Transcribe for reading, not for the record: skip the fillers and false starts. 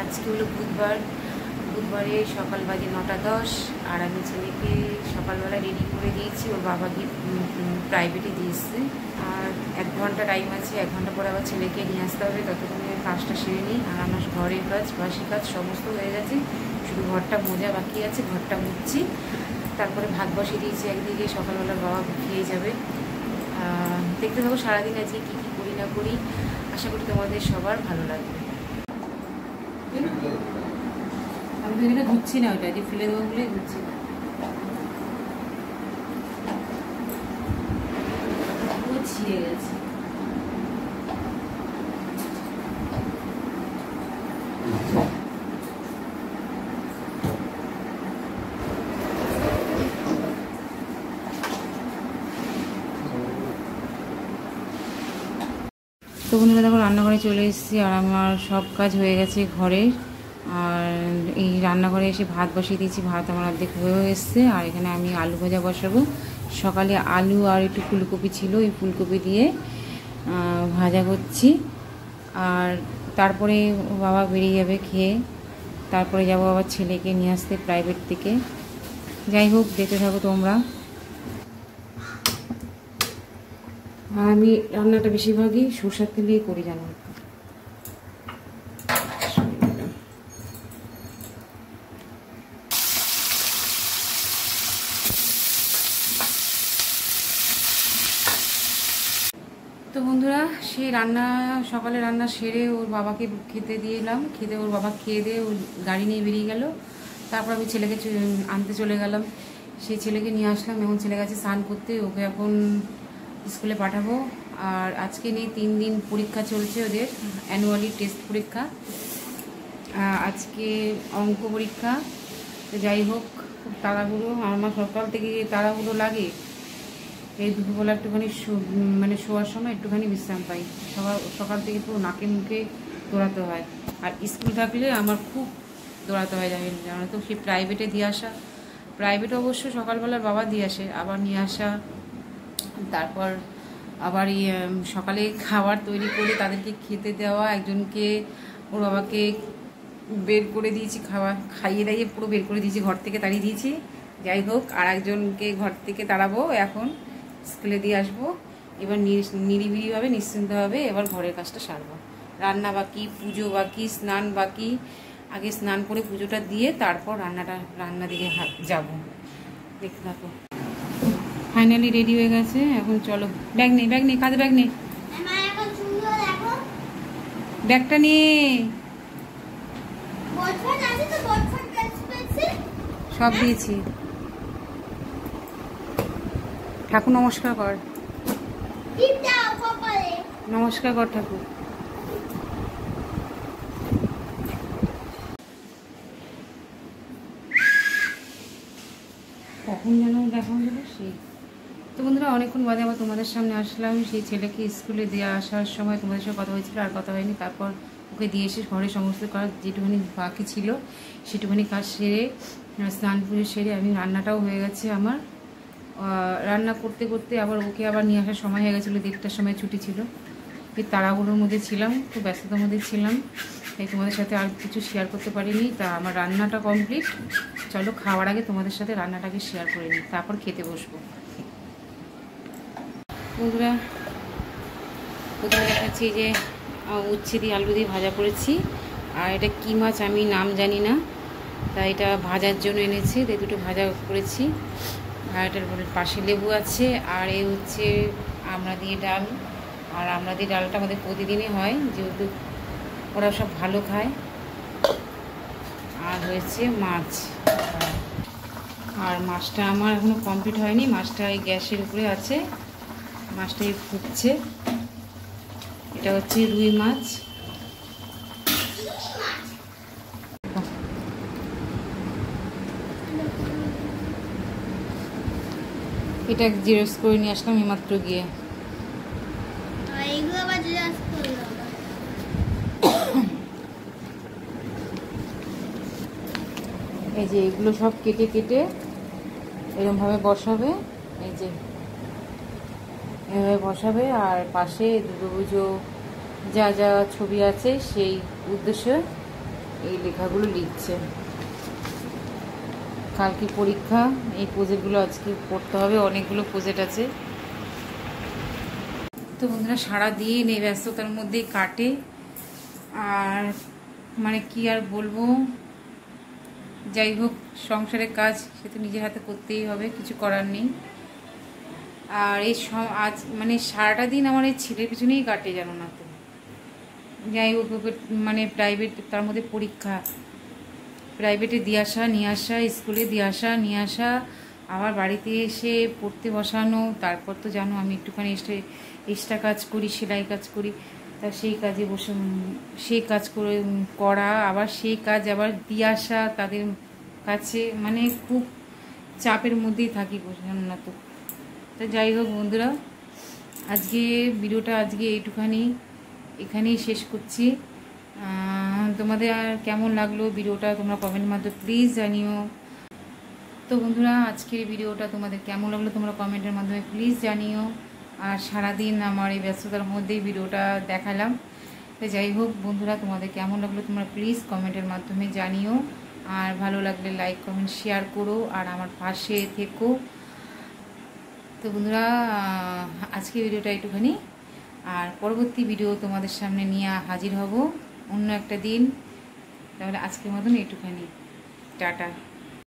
আজকে হলো বুধবার। বুধবারে সকাল বাজে 9:10 আর আমি ছেলেকে সকালবেলা রেডি করে দিয়েছি। ওর বাবা গিয়ে প্রাইভেটে দিয়েছে। আর 1 ঘন্টা টাইম আছে, 1 ঘন্টা পরে আবার ছেলেকে নিয়ে আসতে হবে। ততক্ষণে কাজটা সেরে নিই। আর আমার ঘরের কাজ, বাসি কাজ সমস্ত হয়ে গেছে, শুধু ঘরটা মোজা বাকি আছে, ঘরটা মুছছি। তারপরে ভাত বসিয়ে দিয়েছি একদিকে, সকালবেলা বাবা খেয়ে যাবে। দেখতে থাকো সারাদিন আজকে কী কী করি না করি। আশা করি তোমাদের সবার ভালো লাগবে। আমি তো এখানে ঘুরছি না, ওইটা যে ফেলে দেবো বলে ঘুরছি না। ছিঁড়ে গেছে। তো বন্ধুরা দেখো রান্নাঘরে চলে এসেছি, আর আমার সব কাজ হয়ে গেছে ঘরের। আর এই রান্নাঘরে এসে ভাত বসিয়ে দিয়েছি, ভাত আমার অর্ধেক হয়েও এসছে। আর এখানে আমি আলু ভাজা বসাবো। সকালে আলু আর একটু ফুলকপি ছিল, এই ফুলকপি দিয়ে ভাজা করছি। আর তারপরে বাবা বেরিয়ে যাবে খেয়ে, তারপরে যাবো আবার ছেলেকে নিয়ে আসতে প্রাইভেট থেকে। যাই হোক, দেখতে থাকো তোমরা। আর আমি রান্নাটা বেশিরভাগই সরষের তেলেই করি জানো। তো বন্ধুরা, সেই সকালে রান্না সেরে ওর বাবাকে খেতে দিয়ে এলাম। ওর বাবা খেয়ে দিয়ে ওর গাড়ি নিয়ে বেরিয়ে গেল। তারপর আমি ছেলেকে আনতে চলে গেলাম। সেই ছেলেকে নিয়ে আসলাম। এখন ছেলে গেছে স্নান করতে, ওকে এখন স্কুলে পাঠাবো। আর আজকে নিয়ে 3 দিন পরীক্ষা চলছে ওদের, অ্যানুয়ালি টেস্ট পরীক্ষা। আজকে অঙ্ক পরীক্ষা। তো যাই হোক, খুব তাড়াহুড়ো। আমার সকাল থেকে তাড়াহুড়ো লাগে। এই দুপুরবেলা একটুখানি মানে শোয়ার সময় একটুখানি বিশ্রাম পাই। সকাল থেকে পুরো নাকে মুখে দৌড়াতে হয়। আর স্কুল থাকলে আমার খুব দৌড়াতে হয়, জানো তো। সেই প্রাইভেটে দিয়ে আসা, প্রাইভেটে অবশ্য সকালবেলা বাবা দিয়ে আসে, আবার নিয়ে আসা। তারপর আবার সকালে খাবার তৈরি করে তাদেরকে খেতে দেওয়া। একজনকে ওর বাবাকে বের করে দিয়েছি, খাইয়ে দাইয়ে পুরো বের করে দিয়েছি, ঘর থেকে তাড়িয়ে দিয়েছি। যাই হোক, আর একজনকে ঘর থেকে তাড়াবো, এখন স্কুলে দিয়ে আসবো। এবার নিরিবিলিভাবে নিশ্চিন্তভাবে এবার ঘরের কাজটা সারবো। রান্না বাকি, পুজো বাকি, স্নান বাকি। আগে স্নান করে পুজোটা দিয়ে তারপর রান্না দিকে যাবো। দেখতে থাকো। ফাইনালি রেডি হয়ে গেছে। এখন চলো, ব্যাগ নেই কাঁধে ব্যাগ নেই, ব্যাগটা নিয়ে সব দিয়েছি। ঠাকুর নমস্কার কর, নমস্কার কর ঠাকুর। কখন যেন দেখা হলো সেই। তো বন্ধুরা, অনেকক্ষণ বাদে আবার তোমাদের সামনে আসলাম। সেই ছেলেকে স্কুলে দিয়ে আসার সময় তোমাদের সাথে কথা হয়েছিল, আর কথা হয়নি। তারপর ওকে দিয়ে এসে ঘরে সমস্ত কাজ যেটুখানি বাকি ছিল সেটুখানি কাজ সেরে, স্নান পুজো সেরে, আমি রান্নাটাও হয়ে গেছে আমার। রান্না করতে করতে আবার ওকে আবার নিয়ে আসার সময় হয়ে গেছিলো, 1টার সময় ছুটি ছিল। এই তাড়াহুড়োর মধ্যে ছিলাম, খুব ব্যস্ততার মধ্যে ছিলাম, তাই তোমাদের সাথে আর কিছু শেয়ার করতে পারিনি। তা আমার রান্নাটা কমপ্লিট। চলো, খাওয়ার আগে তোমাদের সাথে রান্নাটাকে শেয়ার করে নিই, তারপর খেতে বসবো। বন্ধুরা, প্রথমে দেখাচ্ছি যে উচ্ছে দিয়ে আলু দিয়ে ভাজা করেছি। আর এটা কী মাছ আমি নাম জানি না, তাই এটা ভাজার জন্য এনেছি, তাই দুটো ভাজা করেছি। আর এটার পাশে লেবু আছে। আর এই হচ্ছে আমড়া দিয়ে ডাল। আর আমড়া দিয়ে ডালটা আমাদের প্রতিদিনই হয়, যেহেতু ওরা সব ভালো খায়। আর হয়েছে মাছ। আর মাছটা আমার এখনও কমপ্লিট হয়নি, মাছটা এই গ্যাসের উপরে আছে, মাছটাই ফুটছে। এটা হচ্ছে রুই মাছ। এটা জেরক্স করে নিয়ে আসলাম এইমাত্র গিয়ে। এই যে এগুলো সব কেটে কেটে এরকমভাবে বসাবে, এই যে এভাবে বসাবে। আর পাশে দুর্গাপুজো যা যা ছবি আছে সেই উদ্দেশ্যে এই লেখাগুলো লিখছে। কালকে পরীক্ষা, এই প্রজেক্টগুলো আজকে পড়তে হবে, অনেকগুলো প্রজেক্ট আছে। তো বন্ধুরা সারাদিন এই ব্যস্ততার মধ্যেই কাটে। আর মানে কি আর বলবো, যাই হোক সংসারের কাজ সে তো নিজের হাতে করতেই হবে, কিছু করার নেই। আর এই আজ মানে সারাটা দিন আমার এই ছেলের পিছনেই কাটে, জানো না তো। যাই হোক মানে প্রাইভেট, তার মধ্যে পরীক্ষা, প্রাইভেটে দিয়ে আসা নিয়ে আসা, স্কুলে দিয়ে আসা নিয়ে আসা, আবার বাড়িতে এসে পড়তে বসানো। তারপর তো জানো আমি একটুখানি এক্সট্রা কাজ করি, সেলাই কাজ করি, তা সেই কাজে বসে সেই কাজ করা, আবার সেই কাজ আবার দিয়ে আসা তাদের কাছে, মানে খুব চাপের মধ্যেই থাকি, জানো না তো। তা যাই হোক বন্ধুরা, আজকে ভিডিওটা এইটুখানি এখানেই শেষ করছি। তোমাদের আর কেমন লাগলো ভিডিওটা তোমরা কমেন্টের মাধ্যমে প্লিজ জানিও। তো বন্ধুরা আজকের ভিডিওটা তোমাদের কেমন লাগলো তোমরা কমেন্টের মাধ্যমে প্লিজ জানিও। আর সারাদিন আমার এই ব্যস্ততার মধ্যেই ভিডিওটা দেখালাম। তো যাই হোক বন্ধুরা, তোমাদের কেমন লাগলো তোমরা প্লিজ কমেন্টের মাধ্যমে জানিও। আর ভালো লাগলে লাইক কমেন্ট শেয়ার করো, আর আমার পাশে থেকো। তো বন্ধুরা আজকে ভিডিওটা একটুখানি, আর পরবর্তী ভিডিও তোমাদের সামনে নিয়ে হাজির হব অন্য একটা দিন। তাহলে আজকের মতন একটুখানি টাটা।